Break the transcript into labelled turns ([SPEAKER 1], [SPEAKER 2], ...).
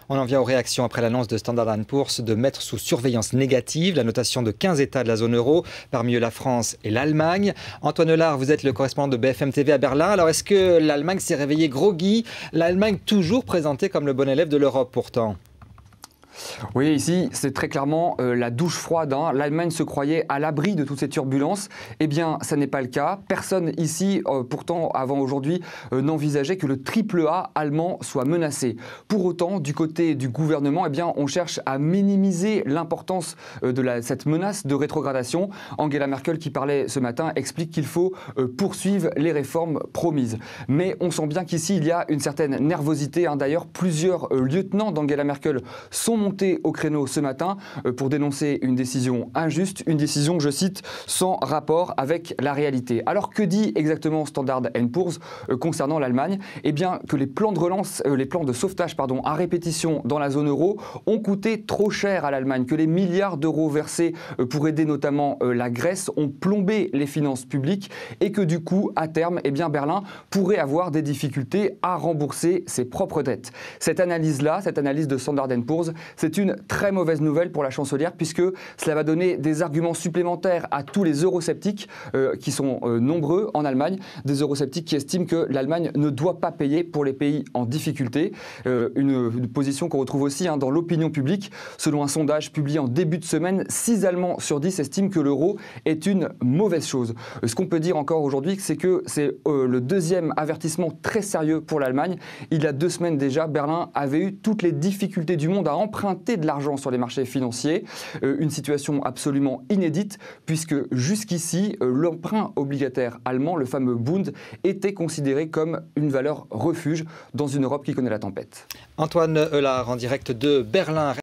[SPEAKER 1] On en vient aux réactions après l'annonce de Standard & Poor's de mettre sous surveillance négative la notation de 15 États de la zone euro, parmi eux la France et l'Allemagne. Antoine Lard, vous êtes le correspondant de BFM TV à Berlin. Alors est-ce que l'Allemagne s'est réveillée groggy? L'Allemagne toujours présentée comme le bon élève de l'Europe pourtant.
[SPEAKER 2] Oui, ici, c'est très clairement la douche froide. L'Allemagne se croyait à l'abri de toutes ces turbulences. Eh bien, ça n'est pas le cas. Personne ici, pourtant, avant aujourd'hui, n'envisageait que le triple A allemand soit menacé. Pour autant, du côté du gouvernement, eh bien, on cherche à minimiser l'importance de cette menace de rétrogradation. Angela Merkel, qui parlait ce matin, explique qu'il faut poursuivre les réformes promises. Mais on sent bien qu'ici, il y a une certaine nervosité. D'ailleurs, plusieurs lieutenants d'Angela Merkel sont montés au créneau ce matin pour dénoncer une décision injuste, une décision, je cite, sans rapport avec la réalité. Alors que dit exactement Standard & Poor's concernant l'Allemagne? Eh bien que les plans de relance, les plans de sauvetage à répétition dans la zone euro ont coûté trop cher à l'Allemagne, que les milliards d'euros versés pour aider notamment la Grèce ont plombé les finances publiques et que du coup, à terme, eh bien Berlin pourrait avoir des difficultés à rembourser ses propres dettes. Cette analyse-là, cette analyse de Standard & Poor's, c'est une très mauvaise nouvelle pour la chancelière puisque cela va donner des arguments supplémentaires à tous les eurosceptiques qui sont nombreux en Allemagne, des eurosceptiques qui estiment que l'Allemagne ne doit pas payer pour les pays en difficulté. Une position qu'on retrouve aussi dans l'opinion publique. Selon un sondage publié en début de semaine, 6 Allemands sur 10 estiment que l'euro est une mauvaise chose. Ce qu'on peut dire encore aujourd'hui, c'est que c'est le deuxième avertissement très sérieux pour l'Allemagne. Il y a 2 semaines déjà, Berlin avait eu toutes les difficultés du monde à emprunter de l'argent sur les marchés financiers, une situation absolument inédite puisque jusqu'ici, l'emprunt obligataire allemand, le fameux Bund, était considéré comme une valeur refuge dans une Europe qui connaît la tempête.
[SPEAKER 1] Antoine Lard en direct de Berlin.